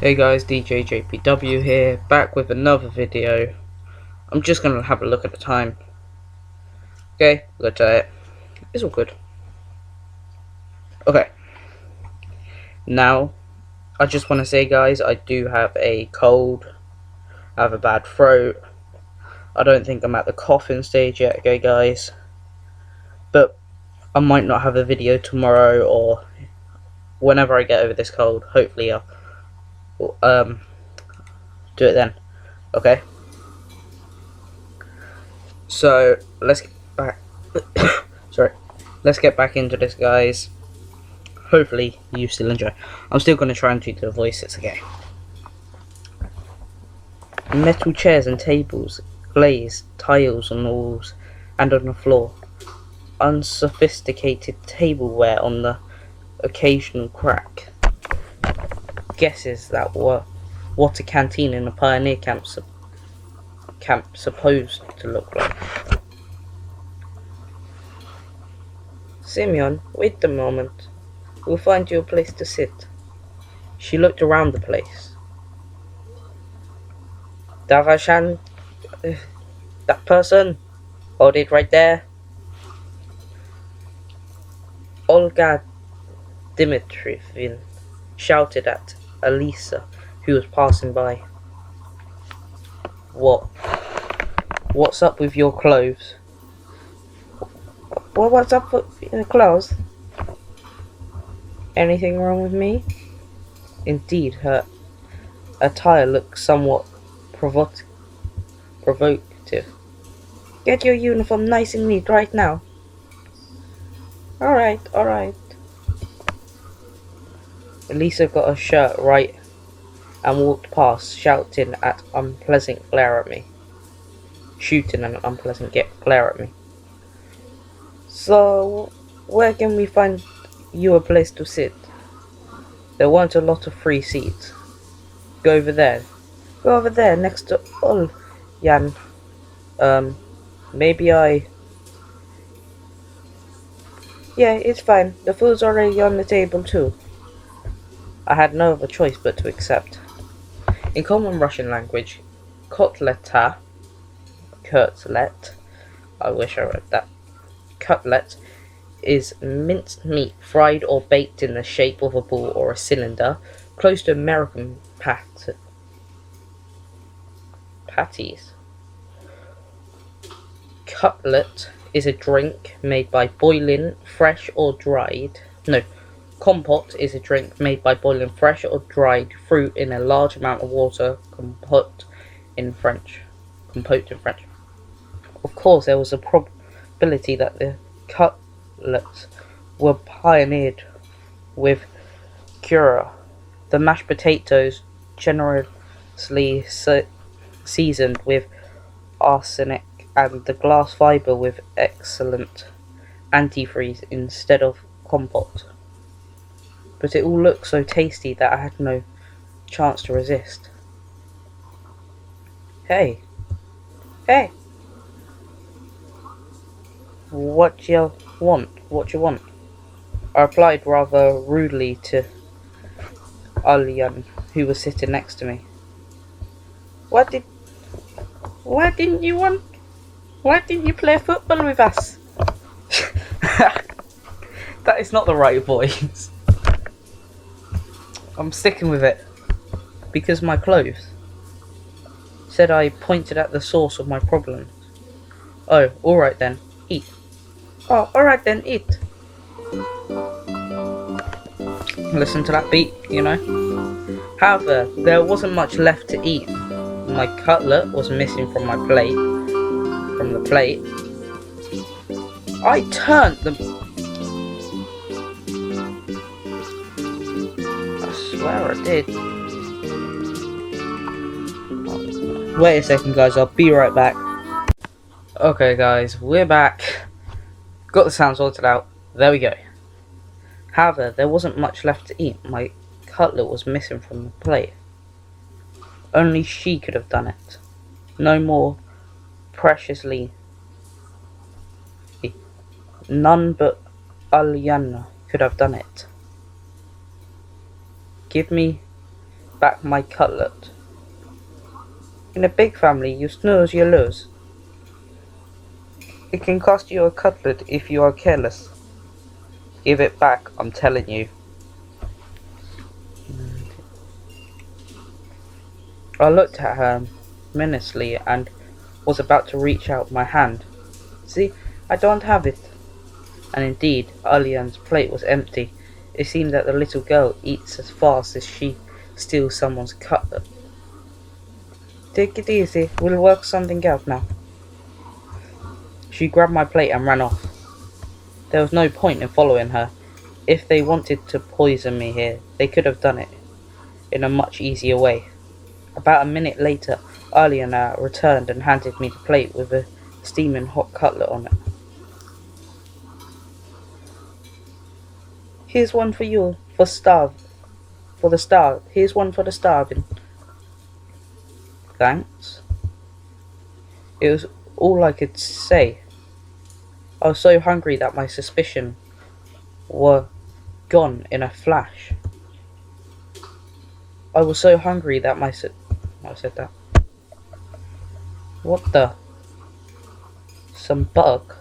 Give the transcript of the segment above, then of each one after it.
Hey guys, DJ JPW here, back with another video. I'm just gonna have a look at the time. Okay, look at it. It's all good. Okay, now I just want to say, guys, I do have a cold. I have a bad throat. I don't think I'm at the coughing stage yet, okay, guys. But I might not have a video tomorrow or whenever I get over this cold. Hopefully, I'll do it then. Okay. So let's get back. Sorry. Let's get back into this, guys. Hopefully you still enjoy. I'm still going to try and do the voices again. Metal chairs and tables, glazed tiles on the walls and on the floor, unsophisticated tableware on the occasional crack. Guesses that were what a canteen in a pioneer camp supposed to look like. Simeon, wait a moment. We'll find you a place to sit. She looked around the place. Davashan, that person, hold it right there. Olga Dmitrievna shouted at Elisa, who was passing by. What's up with your clothes? What's up with your clothes? Anything wrong with me? Indeed, her attire looked somewhat provocative. Get your uniform nice and neat right now. Alright. Elisa got her shirt right and walked past, shooting an unpleasant glare at me. So, where can we find you a place to sit? There weren't a lot of free seats. Go over there, next to Olyan. Maybe Yeah, it's fine. The food's already on the table too. I had no other choice but to accept. In common Russian language, kotlet, I wish I wrote that. Cutlet is minced meat fried or baked in the shape of a ball or a cylinder, close to American patties. Cutlet is a drink made by boiling fresh or dried. Compote is a drink made by boiling fresh or dried fruit in a large amount of water. Compote in French. Of course, there was a probability that the cutlets were pioneered with curry. The mashed potatoes, generously seasoned with arsenic, and the glass fibre with excellent antifreeze instead of compote. But it all looked so tasty that I had no chance to resist. Hey! What you want? I replied rather rudely to Alyan, who was sitting next to me. What didn't you want? Why didn't you play football with us? That is not the right voice. I'm sticking with it. Because my clothes. Said I pointed at the source of my problems. Oh, alright then, eat. Oh, alright then, eat. Listen to that beat, you know. However, there wasn't much left to eat. My cutlet was missing from the plate. I turned them. I swear I did. Wait a second, guys, I'll be right back. Okay, guys, we're back. Got the sound sorted out. There we go. However, there wasn't much left to eat. My cutlet was missing from the plate. Only she could have done it. No more preciously. None but Alyana could have done it. Give me back my cutlet. In a big family, you snooze, you lose. It can cost you a cutlet if you are careless. Give it back, I'm telling you. I looked at her menacingly and was about to reach out my hand. See, I don't have it. And indeed, Alian's plate was empty. It seemed that the little girl eats as fast as she steals someone's cutlet. Take it easy, we'll work something out now. She grabbed my plate and ran off. There was no point in following her. If they wanted to poison me here, they could have done it in a much easier way. About a minute later, Aliana returned and handed me the plate with a steaming hot cutlet on it. Here's one for you, for the starve. Here's one for the starving. Thanks. It was all I could say. I was so hungry that my suspicions were gone in a flash. I was so hungry that I said that. What the? Some bug?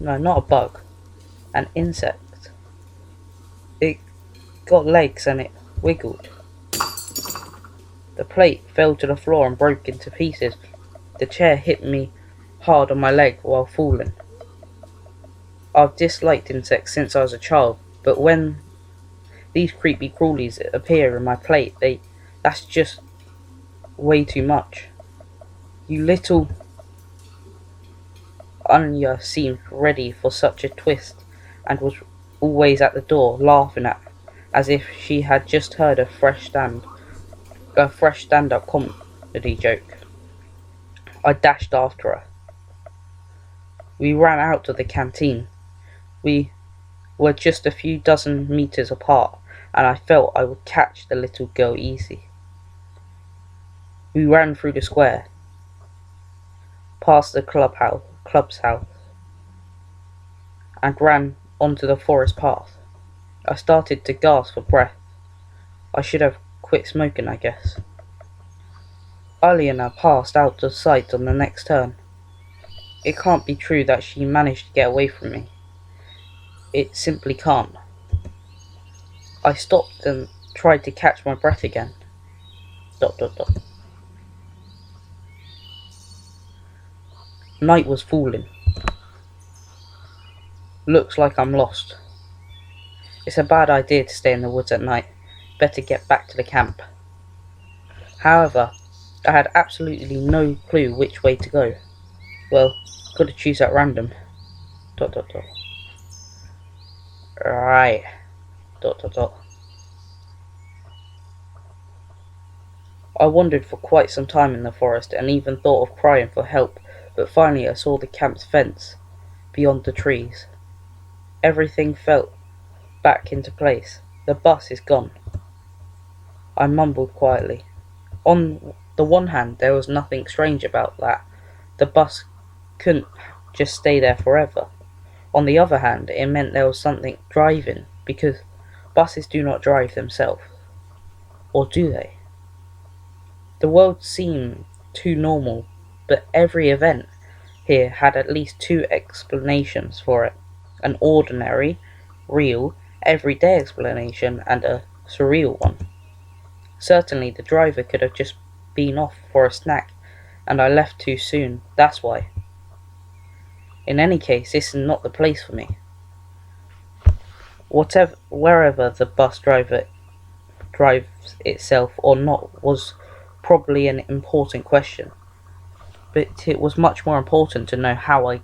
No, not a bug. An insect. It got legs and it wiggled. The plate fell to the floor and broke into pieces. The chair hit me hard on my leg while falling. I've disliked insects since I was a child, but when these creepy crawlies appear in my plate, that's just way too much. You little Anya seemed ready for such a twist and was always at the door laughing at me, as if she had just heard a fresh stand-up comedy joke. I dashed after her. We ran out of the canteen. We were just a few dozen meters apart, and I felt I would catch the little girl easy. We ran through the square, past the club's house, and ran onto the forest path. I started to gasp for breath. I should have quit smoking, I guess. Aliana passed out of sight on the next turn. It can't be true that she managed to get away from me. It simply can't. I stopped and tried to catch my breath again. ... Night was falling. Looks like I'm lost. It's a bad idea to stay in the woods at night. Better get back to the camp. However, I had absolutely no clue which way to go. Well, gotta choose at random. ... Right. ... I wandered for quite some time in the forest and even thought of crying for help, but finally I saw the camp's fence beyond the trees. Everything fell back into place. The bus is gone. I mumbled quietly. On the one hand, there was nothing strange about that. The bus couldn't just stay there forever. On the other hand, it meant there was something driving, because buses do not drive themselves. Or do they? The world seemed too normal, but every event here had at least two explanations for it. An ordinary, real, everyday explanation and a surreal one. Certainly the driver could have just been off for a snack and I left too soon, that's why. In any case, this is not the place for me. Wherever the bus drives itself or not was probably an important question, but it was much more important to know how I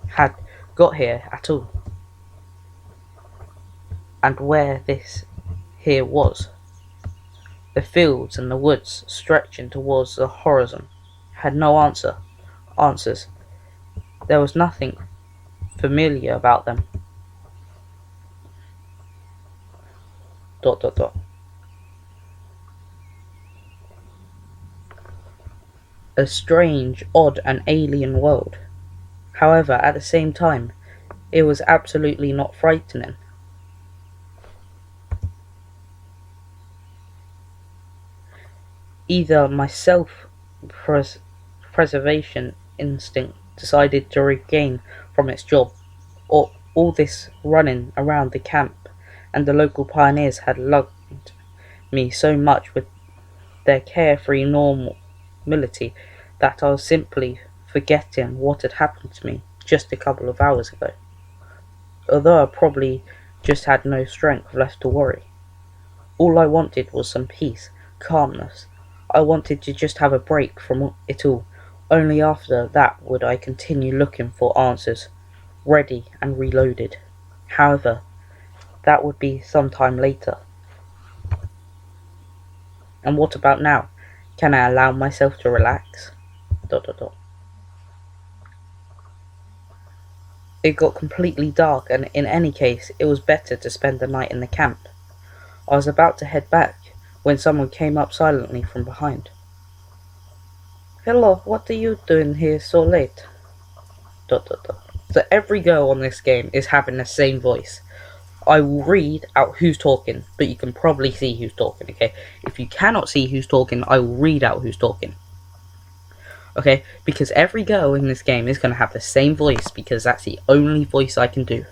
had got here at all, and where this here was. The fields and the woods stretching towards the horizon had no answers. There was nothing familiar about them. ... A strange, odd and alien world. However, at the same time, it was absolutely not frightening. Either my self-preservation instinct decided to regain from its job, or all this running around the camp and the local pioneers had lugged me so much with their carefree normality that I was simply forgetting what had happened to me just a couple of hours ago, although I probably just had no strength left to worry. All I wanted was some peace, calmness. I wanted to just have a break from it all. Only after that would I continue looking for answers, ready and reloaded. However, that would be some time later. And what about now? Can I allow myself to relax? ... It got completely dark, and in any case, it was better to spend the night in the camp. I was about to head back when someone came up silently from behind. Hello, what are you doing here so late? ... So every girl on this game is having the same voice. I will read out who's talking, but you can probably see who's talking, okay? If you cannot see who's talking, I will read out who's talking. Okay, because every girl in this game is going to have the same voice, because that's the only voice I can do.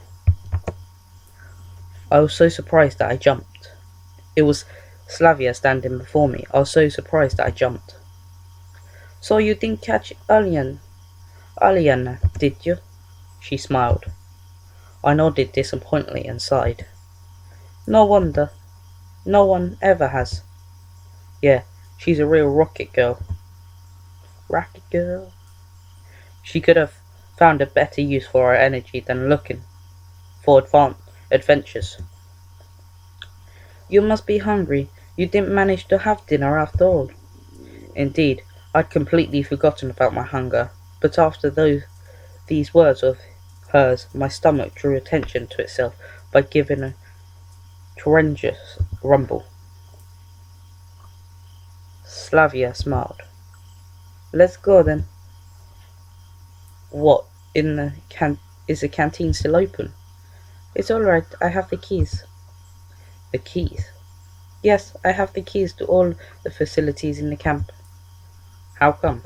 I was so surprised that I jumped. It was Slavia standing before me. I was so surprised that I jumped. So you didn't catch Alien, did you? She smiled. I nodded disappointedly and sighed. No wonder. No one ever has. Yeah, she's a real rocket girl. Rocket girl? She could have found a better use for her energy than looking for adventures. You must be hungry. You didn't manage to have dinner after all. Indeed, I'd completely forgotten about my hunger, but after these words of hers, my stomach drew attention to itself by giving a tremendous rumble. Slavia smiled. Let's go then. What, is the canteen still open? It's alright, I have the keys. The keys? Yes, I have the keys to all the facilities in the camp. How come?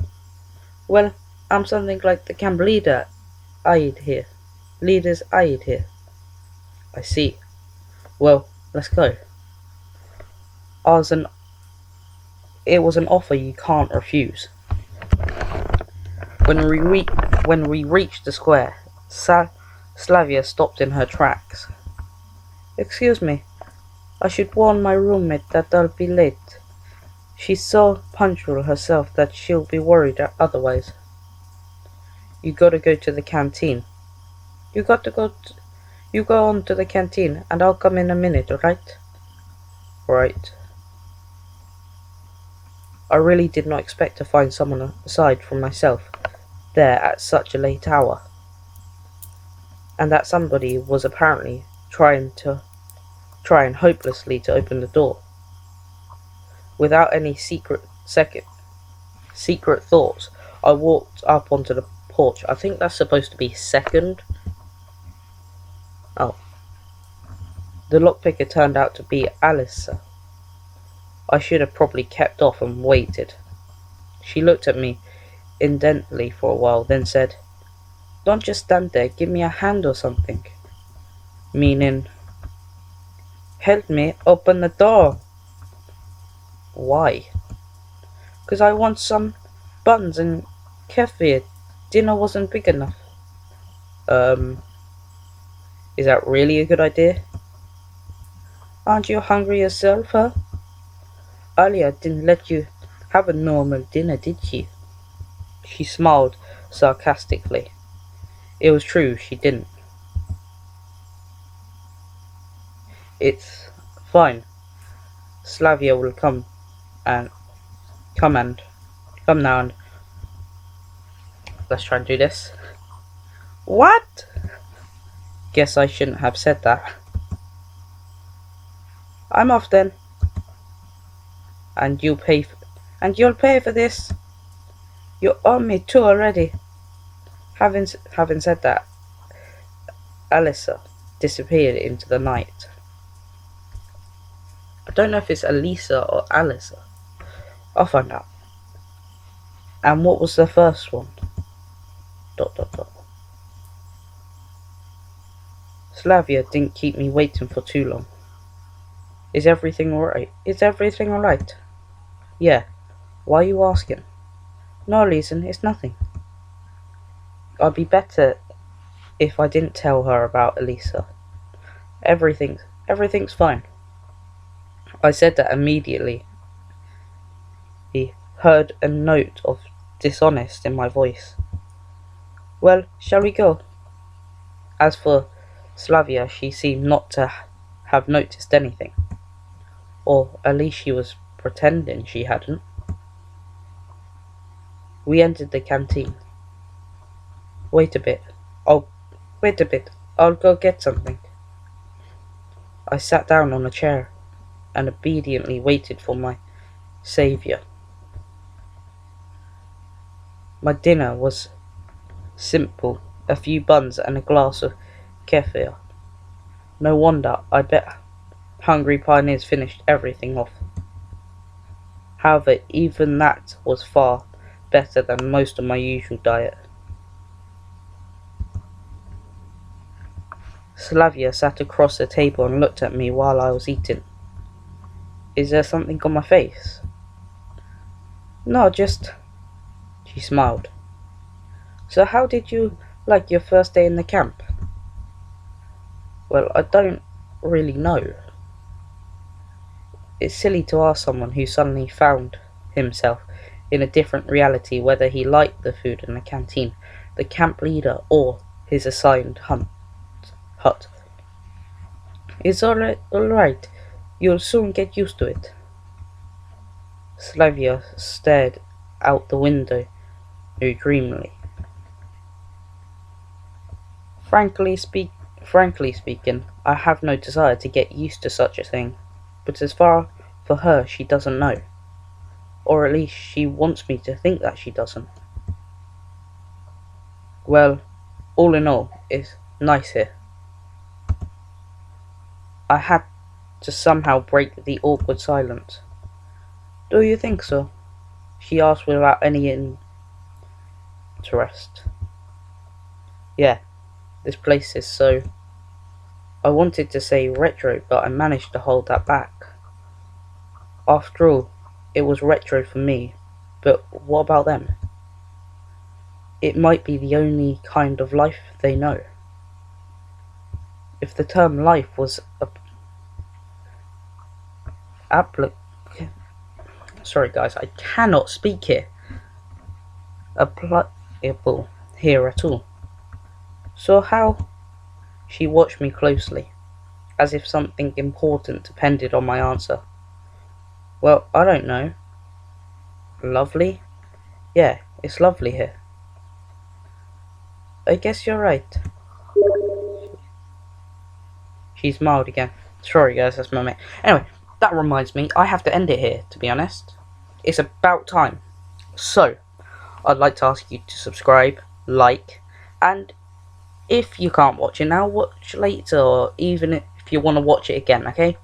Well, I'm something like the camp leader's aide here. I see. Well, let's go. It was an offer you can't refuse. When we reached the square, Slavia stopped in her tracks. Excuse me, I should warn my roommate that I'll be late. She's so punctual herself that she'll be worried otherwise. You gotta go to the canteen. You go on to the canteen, and I'll come in a minute, alright? Right. I really did not expect to find someone aside from myself there at such a late hour, and that somebody was apparently trying hopelessly to open the door. Without any secret thoughts, I walked up onto the porch. I think that's supposed to be second. Oh. The lockpicker turned out to be Alyssa. I should have probably kept off and waited. She looked at me intently for a while, then said, Don't just stand there, give me a hand or something. Meaning, help me open the door. Why? 'Cause I want some buns and kefir. Dinner wasn't big enough. Is that really a good idea? Aren't you hungry yourself, huh? Alia didn't let you have a normal dinner, did she? She smiled sarcastically. It was true, she didn't. It's fine. Slavia will come now and let's try and do this. What? Guess I shouldn't have said that. I'm off then. And you'll pay for this. You owe me 2 already. Having said that, Alyssa disappeared into the night. I don't know if it's Alisa or Alyssa. I'll find out. And what was the first one? ... Slavia didn't keep me waiting for too long. Is everything alright? Is everything alright? Yeah. Why are you asking? No reason, it's nothing. I'd be better if I didn't tell her about Elisa. Everything's fine. I said that immediately. He heard a note of dishonest in my voice. Well, shall we go? As for Slavia, she seemed not to have noticed anything. Or at least she was pretending she hadn't. We entered the canteen. Wait a bit. I'll go get something. I sat down on a chair and obediently waited for my saviour. My dinner was simple, a few buns and a glass of kefir. No wonder, I bet Hungry Pioneers finished everything off. However, even that was far better than most of my usual diet. Slavia sat across the table and looked at me while I was eating. Is there something on my face? No, just... She smiled. So how did you like your first day in the camp? Well, I don't really know. It's silly to ask someone who suddenly found himself in a different reality whether he liked the food in the canteen, the camp leader, or his assigned hut. It's alright. You'll soon get used to it. Slavia stared out the window dreamily. Frankly speaking, I have no desire to get used to such a thing, but as far for her, she doesn't know. Or at least she wants me to think that she doesn't. Well, all in all, it's nice here. I had to somehow break the awkward silence. Do you think so? She asked without any interest. Yeah, this place is so... I wanted to say retro, but I managed to hold that back. After all, it was retro for me, but what about them? It might be the only kind of life they know. If the term life was sorry guys, I cannot speak here. Applicable here at all. So how? She watched me closely, as if something important depended on my answer. Well, I don't know. Lovely? Yeah, it's lovely here. I guess you're right. She smiled again. Sorry guys, that's my mate. Anyway, that reminds me, I have to end it here, to be honest. It's about time. So, I'd like to ask you to subscribe, like, and if you can't watch it now, watch later, or even if you want to watch it again, okay?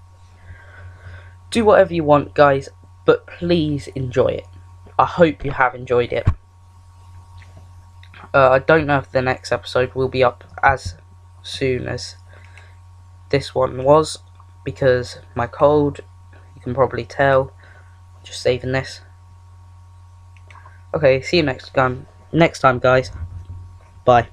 Do whatever you want, guys, but please enjoy it. I hope you have enjoyed it. I don't know if the next episode will be up as soon as this one was, because my cold, you can probably tell. Just saving this. Okay, see you next time guys. Bye.